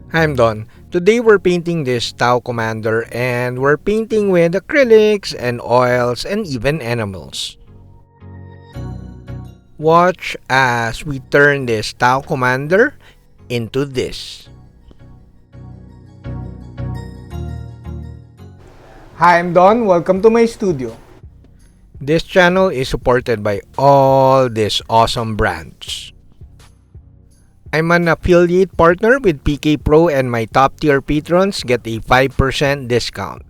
I'm Don. Today we're painting this Tau Commander and we're painting with acrylics and oils and even enamels. Watch as we turn this Tau Commander into this. Hi, I'm Don. Welcome to my studio. This channel is supported by all these awesome brands. I'm an affiliate partner with PK Pro and my top tier patrons get a 5% discount.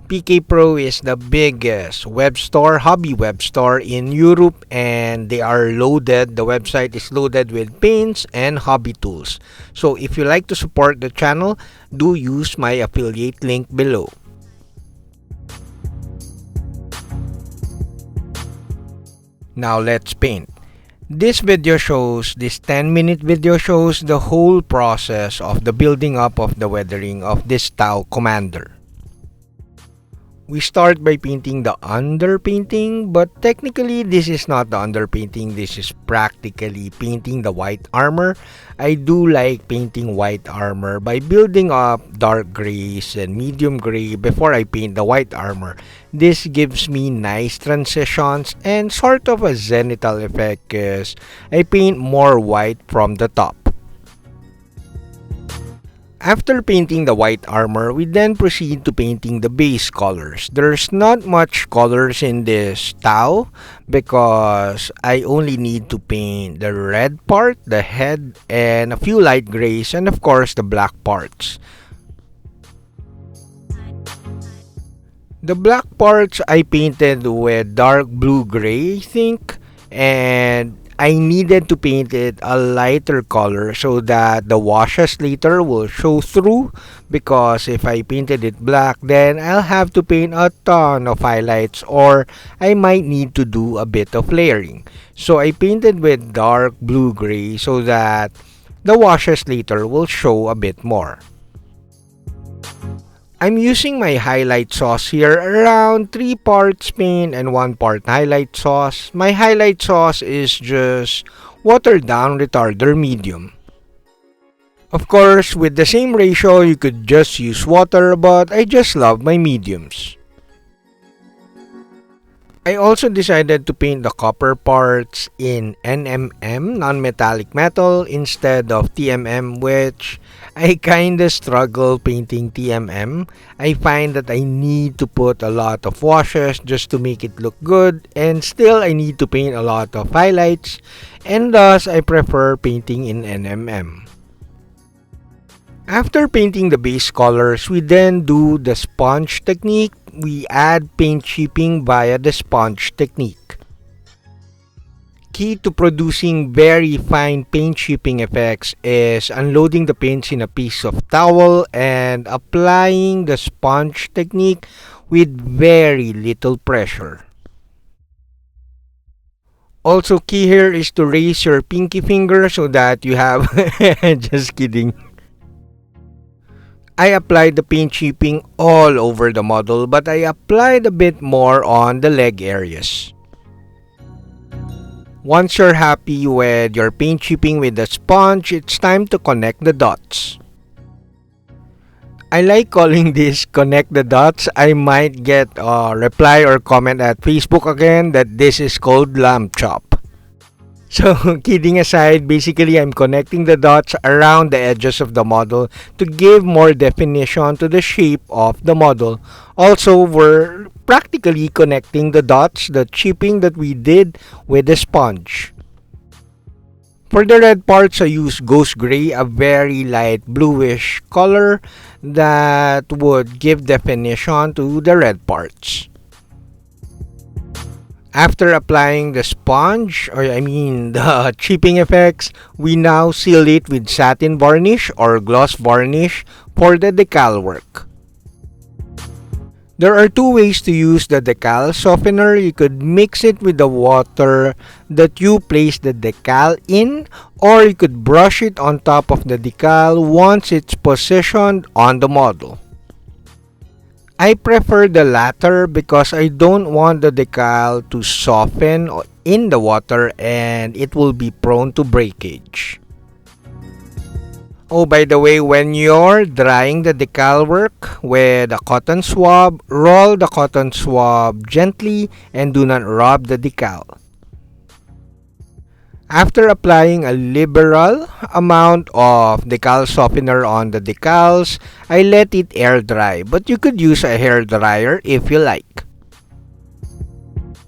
PK Pro is the biggest hobby web store in Europe, and the website is loaded with paints and hobby tools. So if you like to support the channel, do use my affiliate link below. Now let's paint. This 10-minute video shows the whole process of the building up of the weathering of this Tau Commander. We start by painting the underpainting, but technically this is not the underpainting, this is practically painting the white armor. I do like painting white armor by building up dark grays and medium gray before I paint the white armor. This gives me nice transitions and sort of a zenithal effect because I paint more white from the top. After painting the white armor, we then proceed to painting the base colors. There's not much colors in this Tau because I only need to paint the red part, the head, and a few light grays, and of course the black parts. The black parts I painted with dark blue gray, I think, and I needed to paint it a lighter color so that the washes later will show through, because if I painted it black, then I'll have to paint a ton of highlights or I might need to do a bit of layering. So I painted with dark blue gray so that the washes later will show a bit more. I'm using my highlight sauce here, around 3 parts paint and 1 part highlight sauce. My highlight sauce is just watered down retarder medium. Of course, with the same ratio, you could just use water, but I just love my mediums. I also decided to paint the copper parts in NMM, non-metallic metal, instead of TMM, which I kinda struggle painting TMM. I find that I need to put a lot of washes just to make it look good, and still I need to paint a lot of highlights, and thus I prefer painting in NMM. After painting the base colors, we then do the sponge technique. We add paint chipping via the sponge technique. Key to producing very fine paint chipping effects is unloading the paints in a piece of towel and applying the sponge technique with very little pressure. Also, key here is to raise your pinky finger so that you have just kidding. I applied the paint chipping all over the model, but I applied a bit more on the leg areas. Once you're happy with your paint chipping with the sponge, it's time to connect the dots. I like calling this connect the dots. I might get a reply or comment at Facebook again that this is called lamb chop. So, kidding aside, basically I'm connecting the dots around the edges of the model to give more definition to the shape of the model. Also, we're practically connecting the dots, the chipping that we did with the sponge. For the red parts, I use Ghost Gray, a very light bluish color that would give definition to the red parts. After applying the the chipping effects, we now seal it with satin varnish or gloss varnish for the decal work. There are 2 ways to use the decal softener. You could mix it with the water that you place the decal in, or you could brush it on top of the decal once it's positioned on the model. I prefer the latter because I don't want the decal to soften in the water and it will be prone to breakage. Oh, by the way, when you're drying the decal work with a cotton swab, roll the cotton swab gently and do not rub the decal. After applying a liberal amount of decal softener on the decals, I let it air dry, but you could use a hair dryer if you like.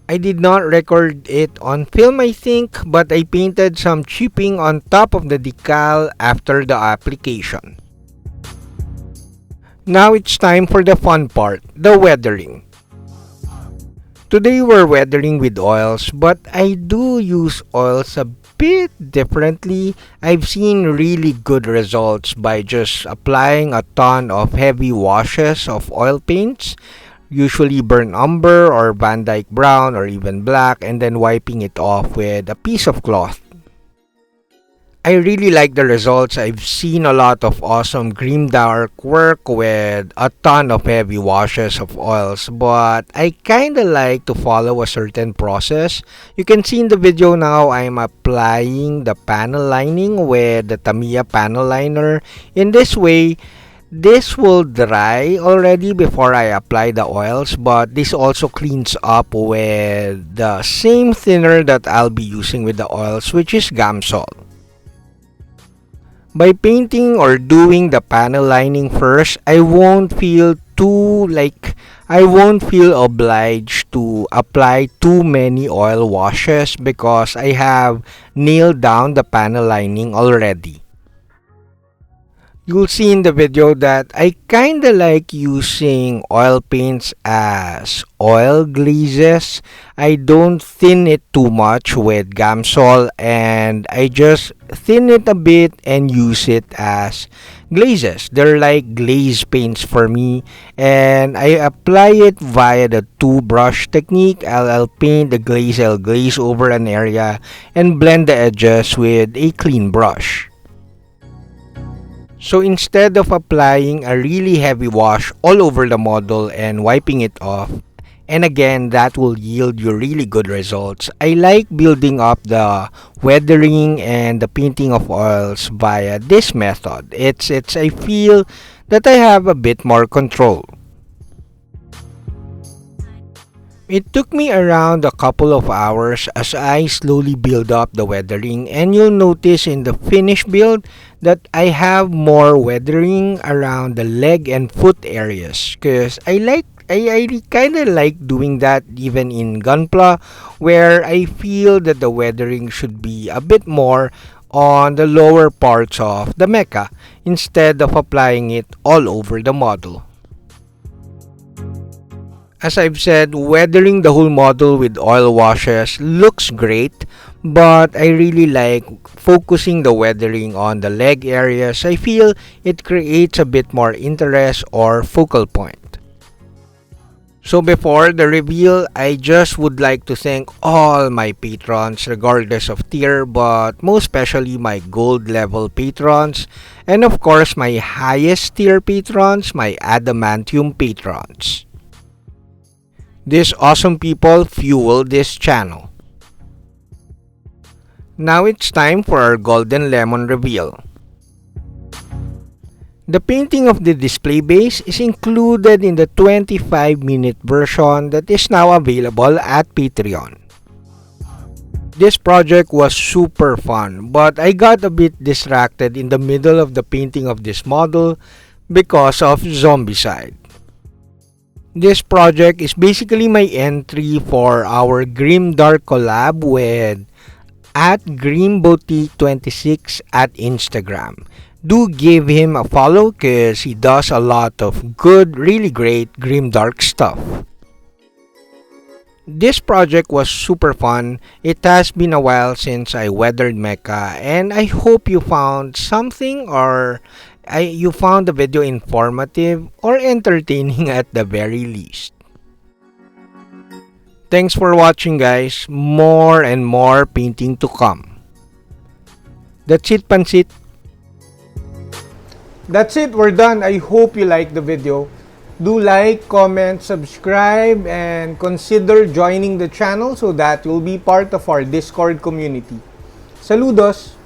I did not record it on film, I think, but I painted some chipping on top of the decal after the application. Now it's time for the fun part, the weathering. Today we're weathering with oils, but I do use oils a bit differently. I've seen really good results by just applying a ton of heavy washes of oil paints, usually burnt umber or Van Dyke brown or even black, and then wiping it off with a piece of cloth. I really like the results. I've seen a lot of awesome Grimdark work with a ton of heavy washes of oils, but I kinda like to follow a certain process. You can see in the video now I'm applying the panel lining with the Tamiya panel liner. In this way, this will dry already before I apply the oils, but this also cleans up with the same thinner that I'll be using with the oils, which is Gamsol. By painting or doing the panel lining first, I won't feel obliged to apply too many oil washes because I have nailed down the panel lining already. You'll see in the video that I kinda like using oil paints as oil glazes. I don't thin it too much with Gamsol, and I just thin it a bit and use it as glazes. They're like glaze paints for me, and I apply it via the two brush technique. I'll paint the glaze, I'll glaze over an area and blend the edges with a clean brush. So instead of applying a really heavy wash all over the model and wiping it off, and again that will yield you really good results, I like building up the weathering and the painting of oils via this method. I feel that I have a bit more control. It took me around a couple of hours as I slowly build up the weathering, and you'll notice in the finished build that I have more weathering around the leg and foot areas because I kind of like doing that even in Gunpla, where I feel that the weathering should be a bit more on the lower parts of the mecha instead of applying it all over the model. As I've said, weathering the whole model with oil washes looks great, but I really like focusing the weathering on the leg areas. I feel it creates a bit more interest or focal point. So before the reveal, I just would like to thank all my patrons regardless of tier, but most especially my gold level patrons, and of course my highest tier patrons, my adamantium patrons. These awesome people fuel this channel. Now it's time for our golden lemon reveal. The painting of the display base is included in the 25-minute version that is now available at Patreon. This project was super fun, but I got a bit distracted in the middle of the painting of this model because of Zombicide. This project is basically my entry for our Grimdark collab with @GrimBoutique26 at Instagram. Do give him a follow because he does a lot of good, really great Grimdark stuff. This project was super fun. It has been a while since I weathered mecha, and I hope you found something or you found the video informative or entertaining at the very least. Thanks for watching, guys. More and more painting to come. That's it, Pansit. That's it, we're done. I hope you liked the video. Do like, comment, subscribe, and consider joining the channel so that you'll be part of our Discord community. Saludos!